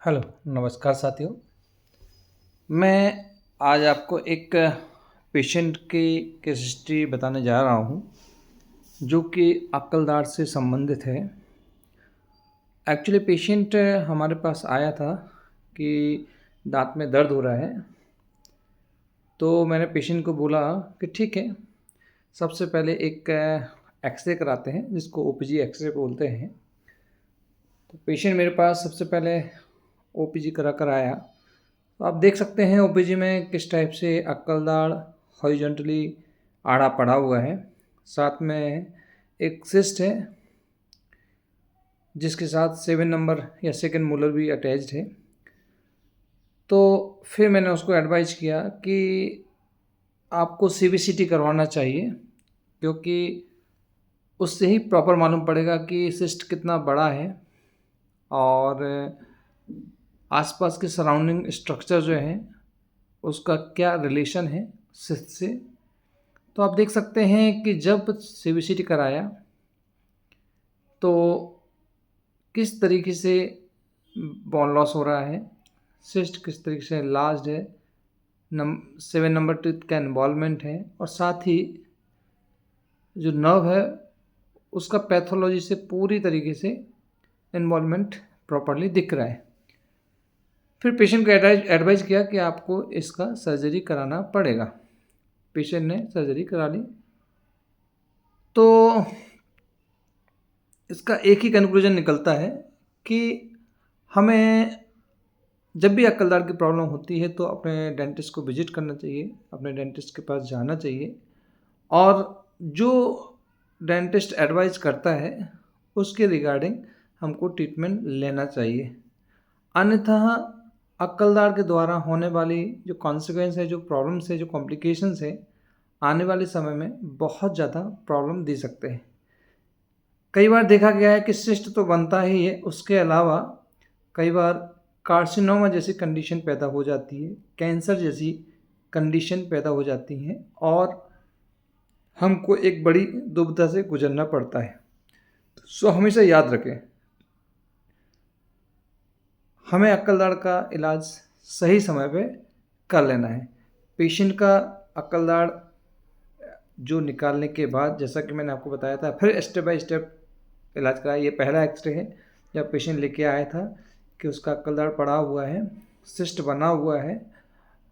Hello, नमस्कार साथियों। मैं आज आपको एक पेशेंट की केस हिस्ट्री बताने जा रहा हूँ, जो कि अक्कलदाढ़ से संबंधित है। एक्चुअली पेशेंट हमारे पास आया था कि दाँत में दर्द हो रहा है, तो मैंने पेशेंट को बोला कि ठीक है, सबसे पहले एक एक्स-रे कराते हैं, जिसको ओपीजी एक्स-रे बोलते हैं। तो पेशेंट मेरे पास सबसे पहले ओपीजी करा कर आया। तो आप देख सकते हैं ओपीजी में किस टाइप से अक्कलदाढ़ हॉरिजॉन्टली आड़ा पड़ा हुआ है। साथ में एक सिस्ट है, जिसके साथ 7 नंबर या सेकंड मोलर भी अटैच्ड है। तो फिर मैंने उसको एडवाइस किया कि आपको सीबीसीटी करवाना चाहिए, क्योंकि उससे ही प्रॉपर मालूम पड़ेगा कि सिस्ट कितना बड़ा है और आसपास के सराउंडिंग स्ट्रक्चर जो हैं उसका क्या रिलेशन है सिस्ट से। तो आप देख सकते हैं कि जब सीबीसीटी कराया तो किस तरीके से बोन लॉस हो रहा है, सिस्ट किस तरीके से लार्ज है, 7 नंबर टीथ का इन्वॉल्वमेंट है और साथ ही जो नर्व है उसका पैथोलॉजी से पूरी तरीके से इन्वॉल्वमेंट प्रॉपरली दिख रहा है। फिर पेशेंट को एडवाइस किया कि आपको इसका सर्जरी कराना पड़ेगा। पेशेंट ने सर्जरी करा ली। तो इसका एक ही कंक्लूजन निकलता है कि हमें जब भी अक्कलदाढ़ की प्रॉब्लम होती है तो अपने डेंटिस्ट को विजिट करना चाहिए, अपने डेंटिस्ट के पास जाना चाहिए और जो डेंटिस्ट एडवाइस करता है उसके रिगार्डिंग हमको ट्रीटमेंट लेना चाहिए। अन्यथा अक्कलदाढ़ के द्वारा होने वाली जो कॉन्सिक्वेंस है, जो प्रॉब्लम्स है, जो कॉम्प्लिकेशंस है, आने वाले समय में बहुत ज़्यादा प्रॉब्लम दे सकते हैं। कई बार देखा गया है कि सिस्ट तो बनता ही है, उसके अलावा कई बार कार्सिनोमा जैसी कंडीशन पैदा हो जाती है, कैंसर जैसी कंडीशन पैदा हो जाती हैं और हमको एक बड़ी दुविधा से गुजरना पड़ता है। सो हमेशा याद रखें, हमें अक्कलदाढ़ का इलाज सही समय पे कर लेना है। पेशेंट का अक्कलदाढ़ जो निकालने के बाद, जैसा कि मैंने आपको बताया था, फिर स्टेप बाय स्टेप इलाज कराया। ये पहला एक्सरे है जब पेशेंट लेके आया था कि उसका अक्कलदाढ़ पड़ा हुआ है, सिस्ट बना हुआ है।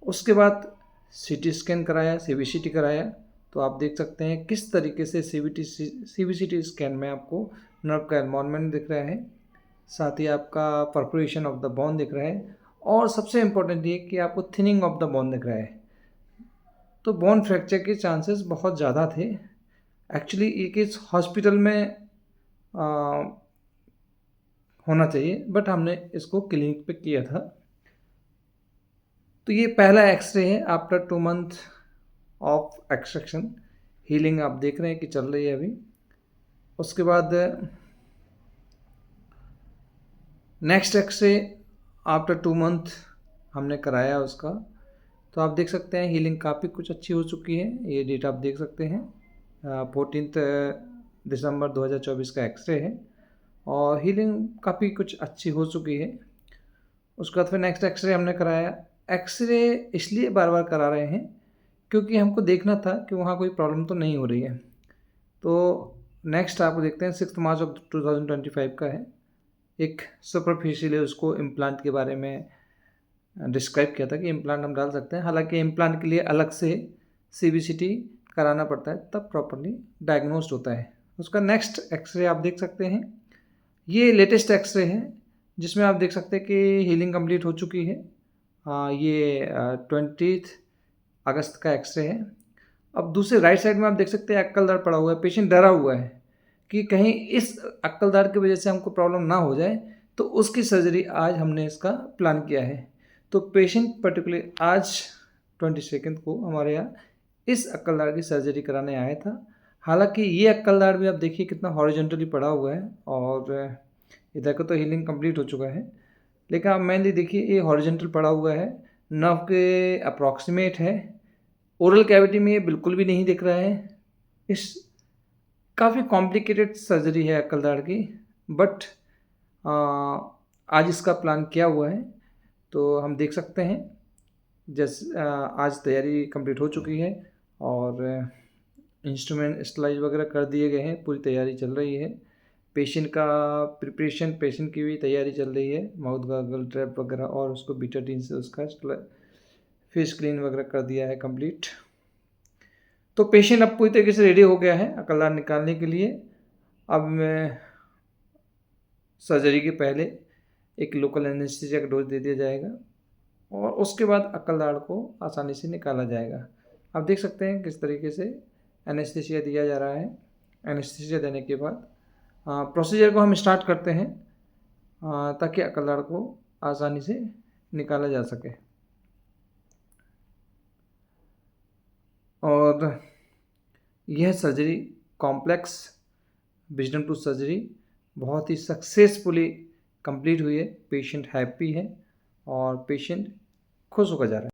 उसके बाद सीटी स्कैन कराया, सीबीसीटी कराया। तो आप देख सकते हैं किस तरीके से सीबीसीटी स्कैन में आपको नर्व का इन्वॉल्वमेंट दिख रहा है, साथ ही आपका परफोरेशन ऑफ द बोन दिख रहा है और सबसे इम्पोर्टेंट ये कि आपको थिनिंग ऑफ द बोन दिख रहा है। तो बोन फ्रैक्चर के चांसेस बहुत ज़्यादा थे। एक्चुअली ये केस हॉस्पिटल में आ, होना चाहिए, बट हमने इसको क्लिनिक पे किया था। तो ये पहला एक्सरे है after 2 month of extraction. Healing आप देख रहे हैं कि चल रही है अभी। उसके बाद नेक्स्ट एक्सरे आफ्टर 2 मंथ हमने कराया उसका। तो आप देख सकते हैं हीलिंग काफ़ी कुछ अच्छी हो चुकी है। ये डेट आप देख सकते हैं, 14 दिसंबर 2024 का एक्सरे है और हीलिंग काफ़ी कुछ अच्छी हो चुकी है। उसके बाद फिर नेक्स्ट एक्सरे हमने कराया। एक्सरे इसलिए बार बार करा रहे हैं क्योंकि हमको देखना था कि वहाँ कोई प्रॉब्लम तो नहीं हो रही है। तो नेक्स्ट आप देखते हैं 6 मार्च ऑफ 2025 का है। एक सुपरफिशियली उसको इम्प्लांट के बारे में डिस्क्राइब किया था कि इम्प्लांट हम डाल सकते हैं। हालांकि इम्प्लांट के लिए अलग से सीबीसीटी कराना पड़ता है, तब प्रॉपरली डायग्नोस्ड होता है। उसका नेक्स्ट एक्सरे आप देख सकते हैं, ये लेटेस्ट एक्सरे है जिसमें आप देख सकते हैं कि हीलिंग कंप्लीट हो चुकी है। ये 20 अगस्त का एक्सरे है। अब दूसरे राइट साइड में आप देख सकते हैं अक्कलदाढ़ पड़ा हुआ है। पेशेंट डरा हुआ है कि कहीं इस अक्कलदाढ़ की वजह से हमको प्रॉब्लम ना हो जाए, तो उसकी सर्जरी आज हमने इसका प्लान किया है। तो पेशेंट पर्टिकुलरली आज 22 को हमारे यहाँ इस अक्कलदाढ़ की सर्जरी कराने आया था। हालांकि ये अक्कलदाढ़ भी आप देखिए कितना हॉरिजॉन्टली पड़ा हुआ है और इधर का तो हीलिंग कंप्लीट हो चुका है, लेकिन आप मेनली देखिए ये हॉरिजॉन्टल पड़ा हुआ है, नर्व के अप्रॉक्सीमेट है। ओरल कैविटी में ये बिल्कुल भी नहीं दिख रहा है। इस काफ़ी कॉम्प्लिकेटेड सर्जरी है अक्कलदाढ़ की, बट आज इसका प्लान किया हुआ है, तो हम देख सकते हैं जैसे आज तैयारी कंप्लीट हो चुकी है और इंस्ट्रूमेंट स्टलाइज वगैरह कर दिए गए हैं, पूरी तैयारी चल रही है। पेशेंट का प्रिपरेशन, पेशेंट की भी तैयारी चल रही है, माउथ गार्गल ट्रैप वगैरह, और उसको बीटाडीन से उसका फेस क्लीन वगैरह कर दिया है कंप्लीट। तो पेशेंट अब पूरी तरीके से रेडी हो गया है अकलदाड़ निकालने के लिए। अब मैं सर्जरी के पहले एक लोकल एनेस्थीसिया का डोज दे दिया जाएगा और उसके बाद अकलदाड़ को आसानी से निकाला जाएगा। आप देख सकते हैं किस तरीके से एनेस्थीसिया दिया जा रहा है। एनेस्थीसिया देने के बाद प्रोसीजर को हम स्टार्ट करते हैं ताकि अकलदाड़ को आसानी से निकाला जा सके। और यह surgery complex wisdom tooth surgery बहुत ही सक्सेसफुली कंप्लीट हुई है। पेशेंट हैप्पी है और पेशेंट खुश होकर जा रहा है।